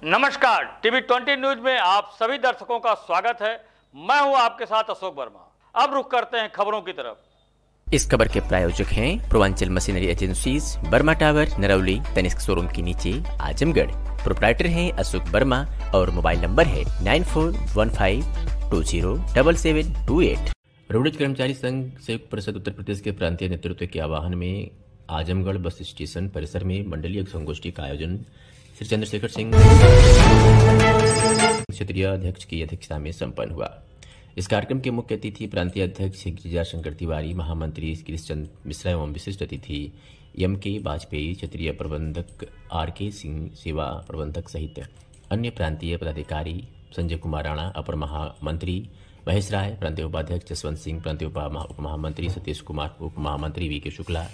नमस्कार, TV 20 news में आप सभी दर्शकों का स्वागत है। मैं हूं आपके साथ अशोक वर्मा। अब रुख करते हैं खबरों की तरफ। इस खबर के प्रायोजक हैं Purvanchal machinery agencies, Burma tower, Narauli, Tanishq showroom के नीचे, आजमगढ़। प्रोप्राइटर हैं अशोक वर्मा और मोबाइल नंबर है 9415207728। रोडवेज कर्मचारी संघ संयुक्त परिषद उत्तर प्रदेश के प्रांतीय नेतृत्व के आह्वान में आजमगढ़ बस स्टेशन परिसर में मंडलीय संगोष्ठी का आयोजन श्री चंद्रशेखर सिंह क्षेत्रीय अध्यक्ष की अध्यक्षता में संपन्न हुआ। इस कार्यक्रम के मुख्य अतिथि प्रांतीय अध्यक्ष गिरिजा शंकर तिवारी, महामंत्री कृष्णचंद मिश्रा एवं विशिष्ट अतिथि M.K. वाजपेयी, क्षेत्रीय प्रबंधक R.K. सिंह, सेवा प्रबंधक सहित अन्य प्रांतीय पदाधिकारी, संजय कुमार राणा, अपर महामंत्री महेश राय, प्रांतीय उपाध्यक्ष जसवंत सिंह, प्रांतीय उप महामंत्री सतीश कुमार, उप महामंत्री V.K. शुक्ला,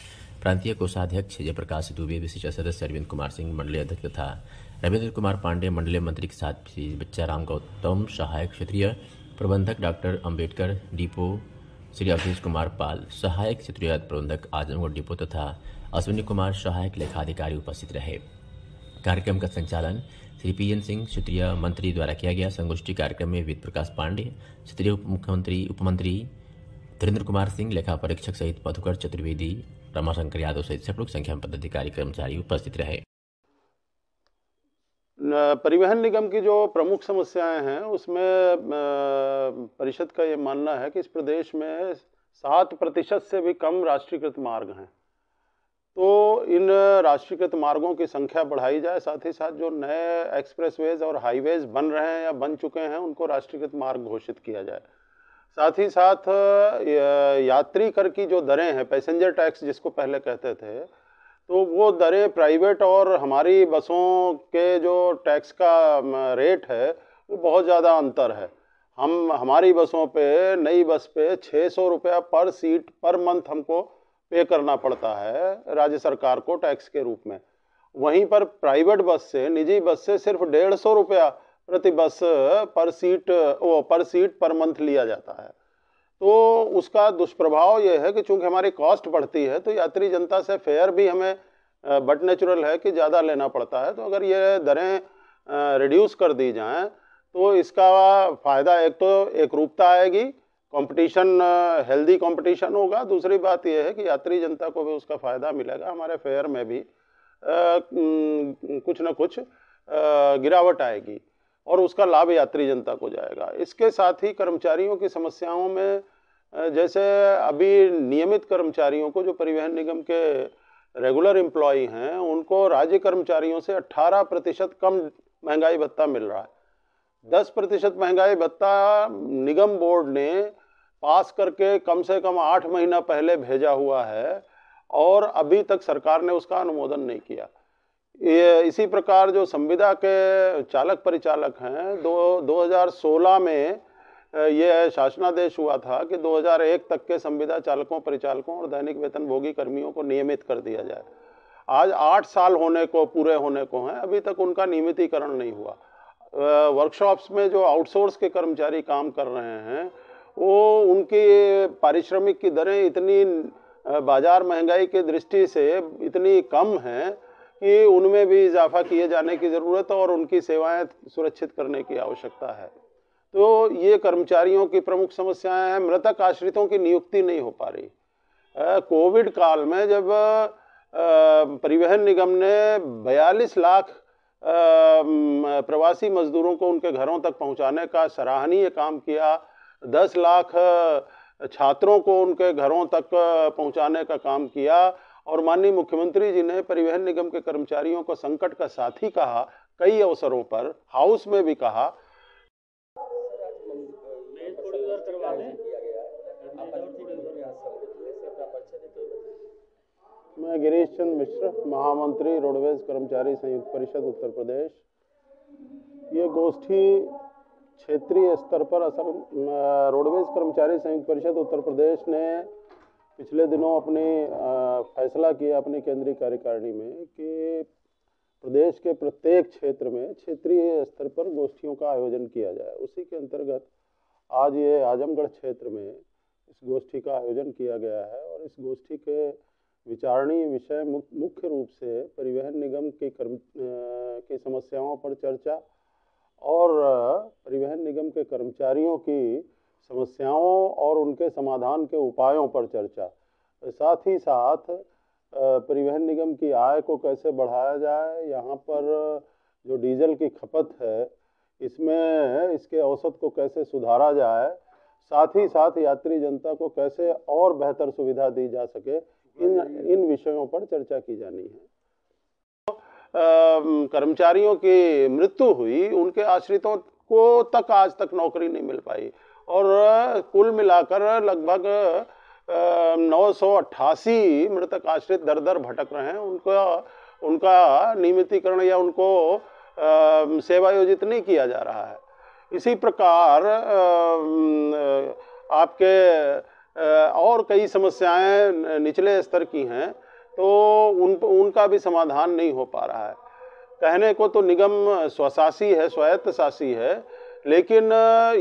प्रांतीय कोषाध्यक्ष जयप्रकाश दुबे, विशिष्ट सदस्य अरविंद कुमार सिंह, मंडलीय अध्यक्ष तथा रविंद्र कुमार पांडे, मंडलीय मंत्री के साथ श्री बच्चाराम गौतम, सहायक क्षेत्रीय प्रबंधक डॉक्टर अंबेडकर डिपो श्री अवधेश कुमार पाल, सहायक क्षेत्रीय प्रबंधक आजमगढ़ डिपो तथा अश्विनी कुमार, सहायक लेखाधिकारी उपस्थित रहे। कार्यक्रम का संचालन श्री PN सिंह, क्षेत्रीय मंत्री द्वारा किया गया। संगोष्ठी कार्यक्रम में वेद प्रकाश पांडे, क्षेत्रीय उपमंत्री धीरेन्द्र कुमार सिंह, लेखा परीक्षक सहित मधुकर चतुर्वेदी, रमाशंकर यादव सहित सैकड़ों संख्या में पदाधिकारी कर्मचारी उपस्थित रहे। परिवहन निगम की जो प्रमुख समस्याएं हैं उसमें परिषद का ये मानना है कि इस प्रदेश में 7% से भी कम राष्ट्रीयकृत मार्ग हैं। तो इन राष्ट्रीयकृत मार्गों की संख्या बढ़ाई जाए, साथ ही साथ जो नए एक्सप्रेसवेज और हाईवेज बन रहे हैं या बन चुके हैं उनको राष्ट्रीयकृत मार्ग घोषित किया जाए। साथ ही साथ यात्री कर की जो दरें हैं, पैसेंजर टैक्स जिसको पहले कहते थे, तो वो दरें प्राइवेट और हमारी बसों के जो टैक्स का रेट है वो बहुत ज़्यादा अंतर है। हमारी बसों पे, नई बस पे 600 रुपया पर सीट पर मंथ हमको पे करना पड़ता है राज्य सरकार को टैक्स के रूप में। वहीं पर प्राइवेट बस से, निजी बस से सिर्फ 150 रुपया प्रति बस पर सीट पर मंथ लिया जाता है। तो उसका दुष्प्रभाव यह है कि चूंकि हमारी कॉस्ट बढ़ती है तो यात्री जनता से फेयर भी हमें बट नेचुरल है कि ज़्यादा लेना पड़ता है। तो अगर ये दरें रिड्यूस कर दी जाएं तो इसका फ़ायदा एक तो एकरूपता आएगी, कंपटीशन, हेल्दी कंपटीशन होगा। दूसरी बात यह है कि यात्री जनता को भी उसका फ़ायदा मिलेगा, हमारे फेयर में भी कुछ न कुछ गिरावट आएगी और उसका लाभ यात्री जनता को जाएगा। इसके साथ ही कर्मचारियों की समस्याओं में, जैसे अभी नियमित कर्मचारियों को, जो परिवहन निगम के रेगुलर एम्प्लॉई हैं, उनको राज्य कर्मचारियों से 18% कम महंगाई भत्ता मिल रहा है। 10% महंगाई भत्ता निगम बोर्ड ने पास करके कम से कम 8 महीना पहले भेजा हुआ है और अभी तक सरकार ने उसका अनुमोदन नहीं किया। ये इसी प्रकार जो संविदा के चालक परिचालक हैं, 2016 में ये शासनादेश हुआ था कि 2001 तक के संविदा चालकों, परिचालकों और दैनिक वेतनभोगी कर्मियों को नियमित कर दिया जाए। आज 8 साल पूरे होने को हैं, अभी तक उनका नियमितीकरण नहीं हुआ। वर्कशॉप्स में जो आउटसोर्स के कर्मचारी काम कर रहे हैं, वो उनकी पारिश्रमिक की दरें इतनी बाजार महंगाई की दृष्टि से इतनी कम हैं कि उनमें भी इजाफा किए जाने की ज़रूरत और उनकी सेवाएं सुरक्षित करने की आवश्यकता है। तो ये कर्मचारियों की प्रमुख समस्याएं हैं। मृतक आश्रितों की नियुक्ति नहीं हो पा रही। कोविड काल में जब परिवहन निगम ने 42 लाख प्रवासी मजदूरों को उनके घरों तक पहुंचाने का सराहनीय काम किया, 10 लाख छात्रों को उनके घरों तक पहुंचाने का काम किया और माननीय मुख्यमंत्री जी ने परिवहन निगम के कर्मचारियों को संकट का साथी कहा, कई अवसरों पर हाउस में भी कहा। मैं गिरीश चंद्र मिश्र, महामंत्री रोडवेज कर्मचारी संयुक्त परिषद उत्तर प्रदेश। ये गोष्ठी क्षेत्रीय स्तर पर रोडवेज कर्मचारी संयुक्त परिषद उत्तर प्रदेश ने पिछले दिनों फैसला किया अपनी केंद्रीय कार्यकारिणी में कि प्रदेश के प्रत्येक क्षेत्र में क्षेत्रीय स्तर पर गोष्ठियों का आयोजन किया जाए। उसी के अंतर्गत आज ये आजमगढ़ क्षेत्र में इस गोष्ठी का आयोजन किया गया है और इस गोष्ठी के विचारणीय विषय मुख्य रूप से परिवहन निगम की समस्याओं पर चर्चा और परिवहन निगम के कर्मचारियों की समस्याओं और उनके समाधान के उपायों पर चर्चा। साथ ही साथ परिवहन निगम की आय को कैसे बढ़ाया जाए, यहाँ पर जो डीजल की खपत है इसमें इसके औसत को कैसे सुधारा जाए, साथ ही साथ यात्री जनता को कैसे और बेहतर सुविधा दी जा सके, इन विषयों पर चर्चा की जानी है। कर्मचारियों की मृत्यु हुई, उनके आश्रितों को तक आज तक नौकरी नहीं मिल पाई और कुल मिलाकर लगभग 988 मृतक आश्रित दर दर भटक रहे हैं। उनका नियमितीकरण या उनको सेवायोजित नहीं किया जा रहा है। इसी प्रकार आपके और कई समस्याएं निचले स्तर की हैं, तो उनका भी समाधान नहीं हो पा रहा है। कहने को तो निगम स्वशासी है, स्वायत्त शासी है, लेकिन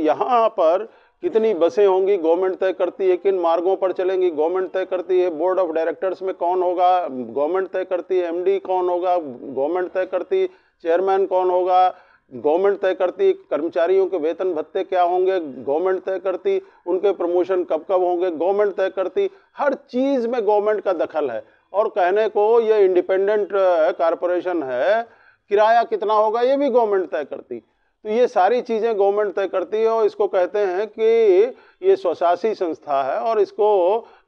यहाँ पर कितनी बसें होंगी गवर्नमेंट तय करती है, किन मार्गों पर चलेंगी गवर्नमेंट तय करती है, बोर्ड ऑफ डायरेक्टर्स में कौन होगा गवर्नमेंट तय करती है, एमडी कौन होगा गवर्नमेंट तय करती है, चेयरमैन कौन होगा गवर्नमेंट तय करती, कर्मचारियों के वेतन भत्ते क्या होंगे गवर्नमेंट तय करती, उनके प्रमोशन कब कब होंगे गवर्नमेंट तय करती। हर चीज़ में गवर्नमेंट का दखल है और कहने को ये इंडिपेंडेंट कारपोरेशन है, किराया कितना होगा ये भी गवर्नमेंट तय करती। तो ये सारी चीज़ें गवर्नमेंट तय करती है और इसको कहते हैं कि ये स्वशासी संस्था है और इसको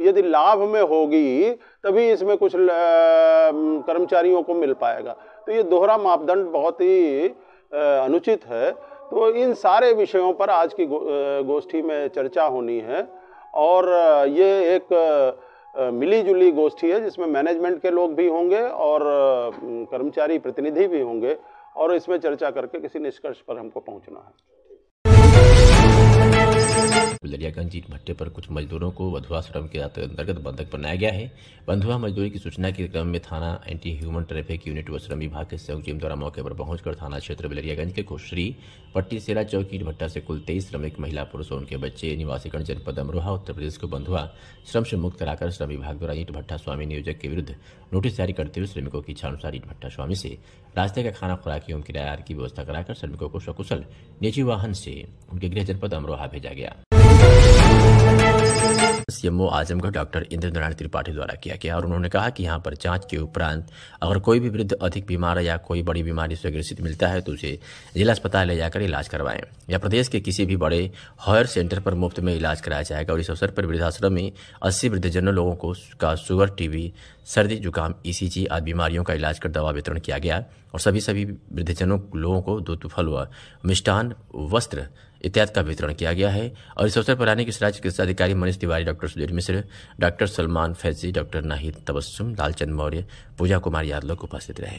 यदि लाभ में होगी तभी इसमें कुछ कर्मचारियों को मिल पाएगा। तो ये दोहरा मापदंड बहुत ही अनुचित है। तो इन सारे विषयों पर आज की गोष्ठी में चर्चा होनी है और ये एक मिली जुली गोष्ठी है जिसमें मैनेजमेंट के लोग भी होंगे और कर्मचारी प्रतिनिधि भी होंगे और इसमें चर्चा करके किसी निष्कर्ष पर हमको पहुंचना है। गुलरियागंज ईंट भट्टे पर कुछ मजदूरों को बंधुआ श्रम के अंतर्गत बंधक बनाया गया है। बंधुआ मजदूरी की सूचना के क्रम में थाना एंटी ह्यूमन ट्रैफिक यूनिट व श्रम विभाग के संयुक्त टीम द्वारा मौके पर पहुंचकर थाना क्षेत्र गुलरियागंज के खुशरी पट्टी सेरा चौक ईंट भट्टा से कुल 23 श्रमिक महिला पुरुष और उनके बच्चे निवासीगण जनपद अमरोहा उत्तर प्रदेश को बंधुआ श्रम से मुक्त कराकर श्रम विभाग द्वारा ईंट भट्टा स्वामी नियोजक के विरुद्ध नोटिस जारी करते हुए श्रमिकों की इच्छानुसार ईंट भट्टा स्वामी से रास्ते का खाना खुराक एवं किराया की व्यवस्था कराकर श्रमिकों को सकुशल निजी वाहन से उनके गृह जनपद अमरोहा भेजा गया। सीएमओ आजमगढ़ डॉक्टर इंद्र नारायण त्रिपाठी द्वारा किया गया और उन्होंने कहा कि यहां पर जांच के उपरांत अगर कोई भी वृद्ध अधिक बीमार या कोई बड़ी बीमारी से ग्रसित मिलता है तो उसे जिला अस्पताल ले जाकर इलाज करवाएं या प्रदेश के किसी भी बड़े हायर सेंटर पर मुफ्त में इलाज कराया जाएगा। और इस अवसर पर वृद्धाश्रम में 80 वृद्धजनों लोगों को का शुगर, टीबी, सर्दी, जुकाम, ईसीजी आदि बीमारियों का इलाज कर दवा वितरण किया गया और सभी वृद्धजनों लोगों को दूध, फल व मिष्टान, वस्त्र इत्यादि का वितरण किया गया है। और इस अवसर पर राज्य चिकित्सा अधिकारी मनीष तिवारी, डॉक्टर सुधीर मिश्र, डॉक्टर सलमान फैजी, डॉक्टर नाहिद तबस्सुम, लालचंद मौर्य, पूजा कुमार यादव उपस्थित रहे।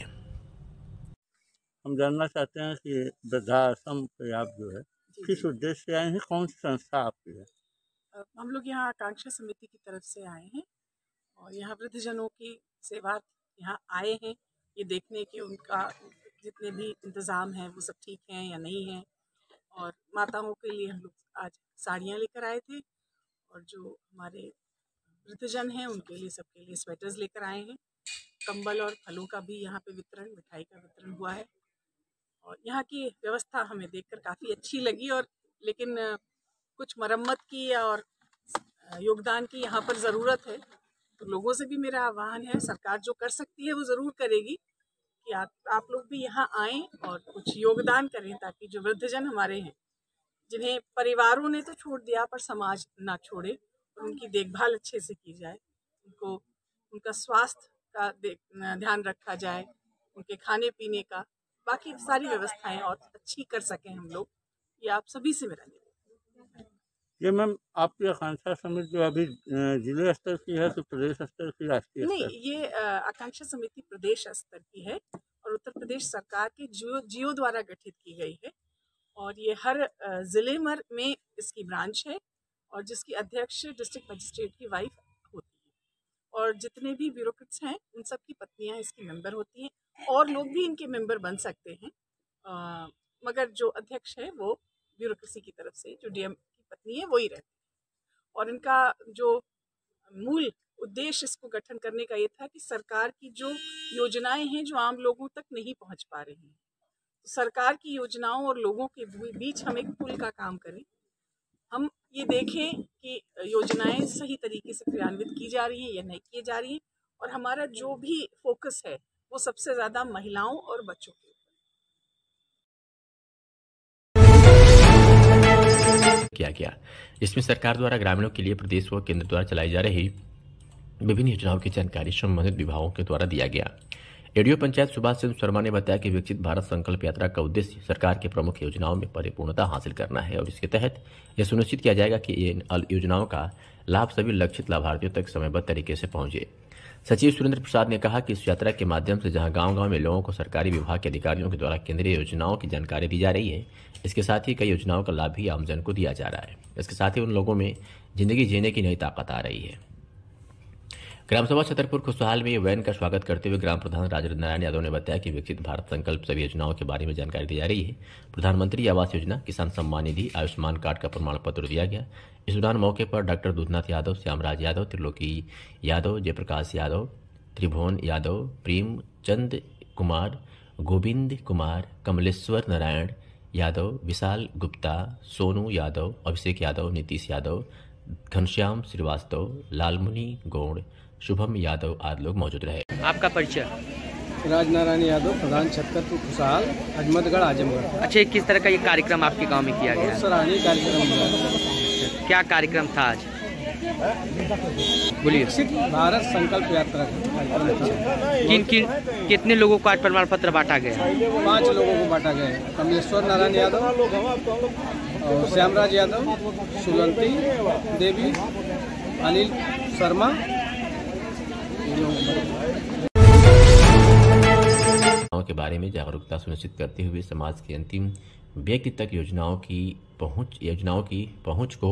हम जानना चाहते हैं कि वृद्धाश्रम पे आप जो है किस उद्देश्य से आए हैं, कौन सी संस्था आपकी है? हम लोग यहाँ आकांक्षा समिति की तरफ से आए हैं और यहाँ वृद्धजनों की सेवा यहाँ आए हैं ये देखने के उनका जितने भी इंतज़ाम हैं वो सब ठीक हैं या नहीं हैं। और माताओं के लिए हम लोग आज साड़ियाँ लेकर आए थे और जो हमारे वृद्धजन हैं उनके लिए सबके लिए स्वेटर्स लेकर आए हैं। कंबल और फलों का भी यहाँ पे वितरण, मिठाई का वितरण हुआ है और यहाँ की व्यवस्था हमें देखकर काफ़ी अच्छी लगी। और लेकिन कुछ मरम्मत की और योगदान की यहाँ पर ज़रूरत है। तो लोगों से भी मेरा आह्वान है, सरकार जो कर सकती है वो ज़रूर करेगी कि आप लोग भी यहाँ आएँ और कुछ योगदान करें ताकि जो वृद्धजन हमारे हैं जिन्हें परिवारों ने तो छोड़ दिया पर समाज ना छोड़े और उनकी देखभाल अच्छे से की जाए, उनको उनका स्वास्थ्य का ध्यान रखा जाए, उनके खाने पीने का बाकी सारी व्यवस्थाएं और अच्छी कर सकें हम लोग। ये आप सभी से मेरा निवेदन। ये मैम आपकी आकांक्षा समिति जो अभी जिले स्तर की है तो प्रदेश स्तर की, राष्ट्रीय स्तर? नहीं, ये आकांक्षा समिति प्रदेश स्तर की है और उत्तर प्रदेश सरकार के जियो द्वारा गठित की गई है और ये हर ज़िले में इसकी ब्रांच है और जिसकी अध्यक्ष डिस्ट्रिक्ट मजिस्ट्रेट की वाइफ होती है और जितने भी ब्यूरोक्रेट्स हैं उन सब की पत्नियां इसकी मेंबर होती हैं और लोग भी इनके मेंबर बन सकते हैं। मगर जो अध्यक्ष है वो ब्यूरोक्रेसी की तरफ से जो डीएम की पत्नी है वही रहती है और इनका जो मूल उद्देश्य इसको गठन करने का ये था कि सरकार की जो योजनाएं हैं जो आम लोगों तक नहीं पहुंच पा रही हैं, तो सरकार की योजनाओं और लोगों के बीच हम एक पुल का काम करें। हम ये देखें कि योजनाएं सही तरीके से क्रियान्वित की जा रही हैं या नहीं की जा रही हैं, और हमारा जो भी फोकस है वो सबसे ज़्यादा महिलाओं और बच्चों के किया गया, जिसमें सरकार द्वारा ग्रामीणों के लिए प्रदेश व केंद्र द्वारा चलाई जा रही विभिन्न योजनाओं की जानकारी संबंधित विभागों के द्वारा दिया गया। एडीओ पंचायत सुभाष चंद्र शर्मा ने बताया कि विकसित भारत संकल्प यात्रा का उद्देश्य सरकार के प्रमुख योजनाओं में परिपूर्णता हासिल करना है और इसके तहत यह सुनिश्चित किया जाएगा कि इन योजनाओं का लाभ सभी लक्षित लाभार्थियों तक समयबद्ध तरीके से पहुंचे। सचिव सुरेंद्र प्रसाद ने कहा कि इस यात्रा के माध्यम से जहां गांव-गांव में लोगों को सरकारी विभाग के अधिकारियों के द्वारा केंद्रीय योजनाओं की जानकारी दी जा रही है, इसके साथ ही कई योजनाओं का लाभ भी आमजन को दिया जा रहा है। इसके साथ ही उन लोगों में जिंदगी जीने की नई ताकत आ रही है। ग्राम सभा छतरपुर खुशहाल में वैन का स्वागत करते हुए ग्राम प्रधान राजेंद्र नारायण यादव ने बताया कि विकसित भारत संकल्प सभी योजनाओं के बारे में जानकारी दी जा रही है। प्रधानमंत्री आवास योजना, किसान सम्मान निधि, आयुष्मान कार्ड का प्रमाण पत्र दिया गया। इस दौरान मौके पर डॉक्टर दूधनाथ यादव, श्यामराज यादव, त्रिलोकी यादव, जयप्रकाश यादव, त्रिभुवन यादव, प्रेम चंद कुमार, गोविंद कुमार, कमलेश्वर नारायण यादव, विशाल गुप्ता, सोनू यादव, अभिषेक यादव, नीतीश यादव, घनश्याम श्रीवास्तव, लालमुनि गौड़, शुभम यादव आदि लोग मौजूद रहे। आपका परिचय? राजनारायण यादव, प्रधान छतरपुर खुशहाल, अहमदगढ़, आजमगढ़। अच्छा, किस तरह का ये कार्यक्रम आपके गांव में किया गया? सराहनीय कार्यक्रम हुआ। क्या कार्यक्रम था आज? बोलिए। विकसित भारत संकल्प यात्रा कितने लोगों को आज प्रमाण पत्र बांटा गया? 5 लोगों को बांटा गया है। कमलेश्वर नारायण यादव और श्यामराज यादव, सुलंती देवी, अनिल शर्मा। के बारे में जागरूकता सुनिश्चित करते हुए समाज के अंतिम व्यक्ति तक योजनाओं की पहुंच को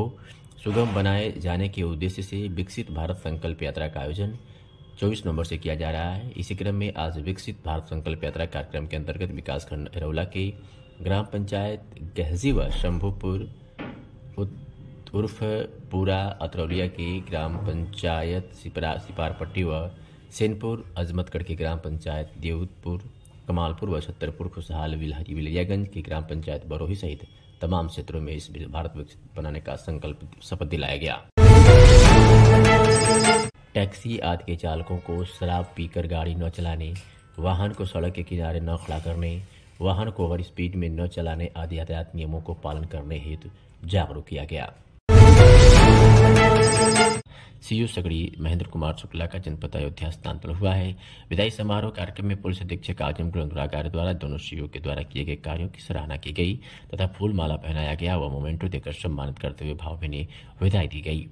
सुगम बनाए जाने के उद्देश्य से विकसित भारत संकल्प यात्रा का आयोजन 24 नवंबर से किया जा रहा है। इसी क्रम में आज विकसित भारत संकल्प यात्रा कार्यक्रम के अंतर्गत विकासखंड एरौला के ग्राम पंचायत गहजी व शंभुपुर उर्फ पूरा अतरौलिया के ग्राम पंचायत सिपारपट्टी व सेनपुर अजमतगढ़ के ग्राम पंचायत देवपुर, कमालपुर व छतरपुर खुशहाल विलियागंज की ग्राम पंचायत बरोही सहित तमाम क्षेत्रों में इस भारत विकसित बनाने का संकल्प शपथ दिलाया गया। टैक्सी आदि के चालकों को शराब पीकर गाड़ी न चलाने, वाहन को सड़क के किनारे न खड़ा करने, वाहन को ओवर स्पीड में न चलाने आदि यातायात नियमों को पालन करने हेतु जागरूक किया गया। सीयू सगड़ी महेंद्र कुमार शुक्ला का जनपद अयोध्या स्थानांतरण हुआ है। विदाई समारोह कार्यक्रम में पुलिस अधीक्षक आजमगढ़ अनुरागार द्वारा दोनों सीयू के द्वारा किए गए कार्यों की सराहना की गई तथा फूल माला पहनाया गया व मोमेंटो देकर सम्मानित करते हुए भावभीनी विदाई दी गई।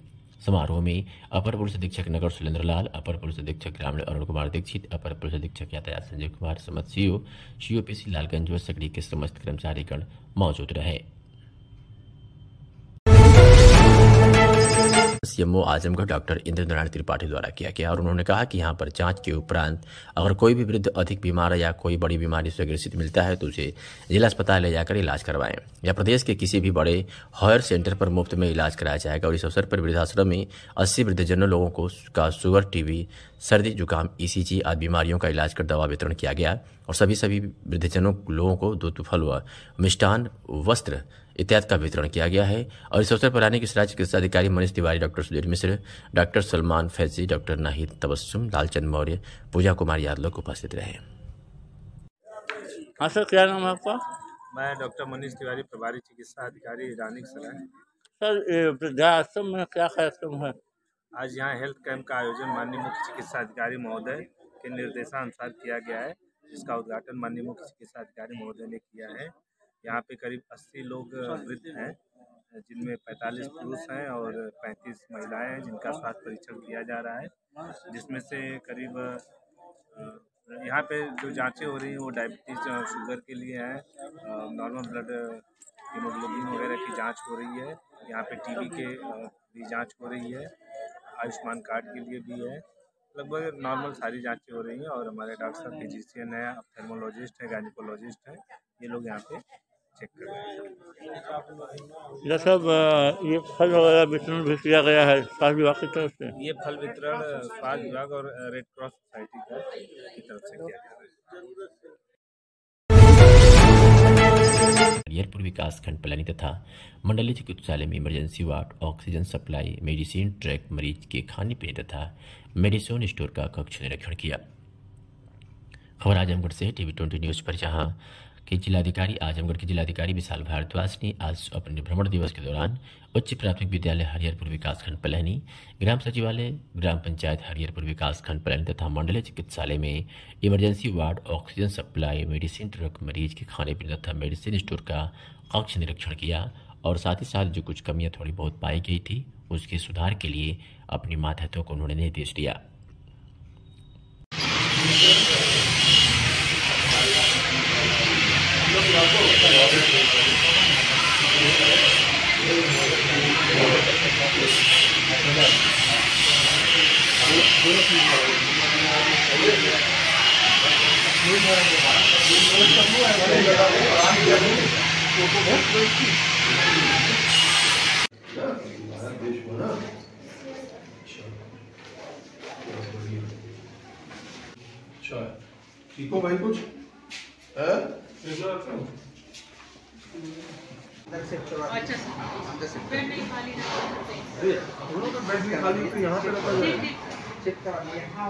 समारोह में अपर पुलिस अधीक्षक नगर सुरेंद्र लाल, अपर पुलिस अधीक्षक ग्रामीण अरुण कुमार दीक्षित, अपर पुलिस अधीक्षक यातायात संजय कुमार समत सीओपीसी लालगंज व सगड़ी के समस्त कर्मचारीगण मौजूद रहे। सीएमओ आजमगढ़ डॉक्टर इंद्र नारायण त्रिपाठी द्वारा किया गया और उन्होंने कहा कि यहां पर जांच के उपरांत अगर कोई भी वृद्ध अधिक बीमार या कोई बड़ी बीमारी से ग्रसित मिलता है तो उसे जिला अस्पताल ले जाकर इलाज करवाएं या प्रदेश के किसी भी बड़े हायर सेंटर पर मुफ्त में इलाज कराया जाएगा। और इस अवसर पर वृद्धाश्रम में 80 वृद्धजनों लोगों को का शुगर, टीबी, सर्दी जुकाम, ईसीजी आदि बीमारियों का इलाज कर दवा वितरण किया गया और सभी वृद्धजनों लोगों को दूध, फल व मिष्टान, वस्त्र इत्यादि का वितरण किया गया है। और इस अवसर पर राज्य चिकित्सा अधिकारी मनीष तिवारी, डॉक्टर सुधीर मिश्र, डॉक्टर सलमान फैजी, डॉक्टर नाहिद तबस्सुम, लालचंद मौर्य, पूजा कुमार यादव लोग उपस्थित रहे। हाँ सर, क्या नाम है आपका? मैं डॉक्टर मनीष तिवारी, प्रभारी चिकित्सा अधिकारी रानीक सराय। सर, ये वृद्धाश्रम में क्या कार्यक्रम है? आज यहाँ हेल्थ कैंप का आयोजन माननीय मुख्य चिकित्सा अधिकारी महोदय के निर्देशानुसार किया गया है, जिसका उद्घाटन माननीय मुख्य चिकित्सा अधिकारी महोदय ने किया है। यहाँ पे करीब 80 लोग वृद्ध हैं, जिनमें 45 पुरुष हैं और 35 महिलाएं हैं, जिनका स्वास्थ्य परीक्षण किया जा रहा है। जिसमें से करीब यहाँ पे जो जांचें हो रही हैं वो डायबिटीज़, शुगर के लिए हैं, नॉर्मल ब्लड हीमोग्लोबिन वगैरह की जांच हो रही है। यहाँ पे टीबी के भी जांच हो रही है, आयुष्मान कार्ड के लिए भी है। लगभग नॉर्मल सारी जांचें हो रही हैं और हमारे डॉक्टर साहब फिजिशियन हैं, ऑप्थेल्मोलॉजिस्ट हैं, गायनिकोलॉजिस्ट हैं, ये लोग यहाँ पे चेक कर रहे हैं। डॉक्टर साहब, ये फल वगैरह वितरण भी किया गया है स्वास्थ्य विभाग की तरफ से? ये फल वितरण स्वास्थ्य विभाग और रेड क्रॉस सोसाइटी की तरफ से किया जा रहा है। हरिहरपुर विकासखंड पलानी तथा मंडलीय चिकित्सालय में emergency ward, oxygen supply, medicine track, मरीज के खाने पीने तथा मेडिसिन स्टोर का कक्ष निरीक्षण किया। खबर आजमगढ़ से TV20 न्यूज पर, जहां के आजमगढ़ के जिलाधिकारी विशाल भारद्वाज ने आज अपने भ्रमण दिवस के दौरान उच्च प्राथमिक विद्यालय हरिहरपुर विकासखंड पलानी, ग्राम सचिवालय, ग्राम पंचायत हरिहरपुर विकासखंड पलानी तथा मंडलीय चिकित्सालय में emergency ward, oxygen supply, medicine truck, मरीज के खाने पीने तथा मेडिसिन स्टोर का कक्ष निरीक्षण किया और साथ ही साथ जो कुछ कमियां थोड़ी बहुत पाई गई थी उसके सुधार के लिए अपनी मातहतों को उन्होंने निर्देश दिया। ठीक हो भाई कुछ है?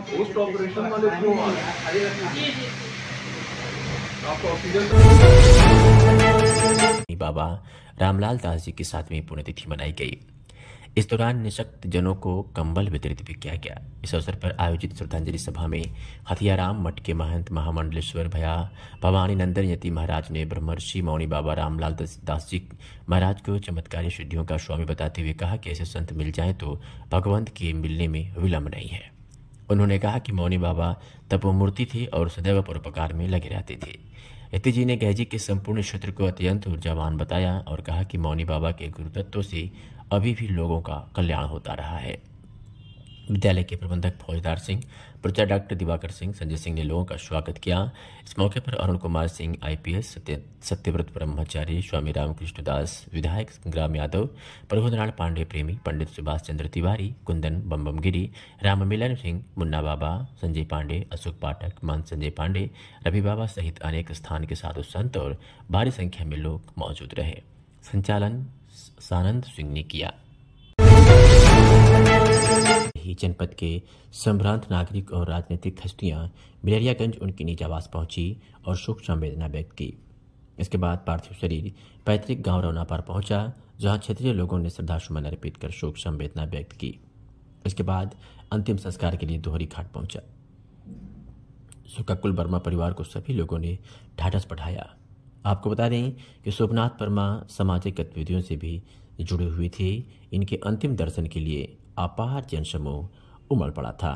पोस्ट ऑपरेशन वाले क्यों आ रहे हैं? आपको ऑक्सीजन बाबा रामलाल दास जी की 7वीं पुण्यतिथि मनाई गई। इस दौरान निशक्त जनों को कंबल वितरित भी किया गया। इस अवसर पर आयोजित श्रद्धांजलि सभा में हथियाराम मठ के महंत महामंडलेश्वर भया भवानी नंदन यति महाराज ने ब्रह्मर्षि मौनी बाबा रामलाल दास जी महाराज को चमत्कारी सिद्धियों का स्वामी बताते हुए कहा कि ऐसे संत मिल जाएं तो भगवंत के मिलने में विलंब नहीं है। उन्होंने कहा कि मौनी बाबा तपोमूर्ति थे और सदैव परोपकार में लगे रहते थे। यति जी ने गहजी के संपूर्ण क्षेत्र को अत्यंत ऊर्जावान बताया और कहा कि मौनी बाबा के गुरुतत्व से अभी भी लोगों का कल्याण होता रहा है। विद्यालय के प्रबंधक फौजदार सिंह, प्रचार डॉक्टर दिवाकर सिंह, संजय सिंह ने लोगों का स्वागत किया। इस मौके पर अरुण कुमार सिंह IPS, सत्यव्रत ब्रह्मचारी, स्वामी रामकृष्ण दास, विधायक ग्राम यादव, प्रभुनारायण पांडे प्रेमी, पंडित सुभाष चंद्र तिवारी, कुंदन बम्बम गिरी, राम मिलन सिंह, मुन्ना बाबा, संजय पांडे, अशोक पाठक, महंत संजय पांडे, रवि बाबा सहित अनेक स्थान के साधु संत और भारी संख्या में लोग मौजूद रहे। संचालन सानंद सिंह ने किया। ही जनपद के संभ्रांत नागरिक और राजनीतिक हस्तियां बिलरियागंज उनकी निज आवास पहुंची और शोक संवेदना व्यक्त की। इसके बाद पार्थिव शरीर पैतृक गांव रौनापार पहुंचा, जहां क्षेत्रीय लोगों ने श्रद्धासुमन अर्पित कर शोक संवेदना व्यक्त की। इसके बाद अंतिम संस्कार के लिए दोहरी घाट पहुंचा। सुकाकुल वर्मा परिवार को सभी लोगों ने ढाढ़स बढ़ाया। आपको बता दें कि शोभनाथ वर्मा सामाजिक गतिविधियों से भी जुड़े हुए थे। इनके अंतिम दर्शन के लिए अपार जनसमूह उमड़ पड़ा था।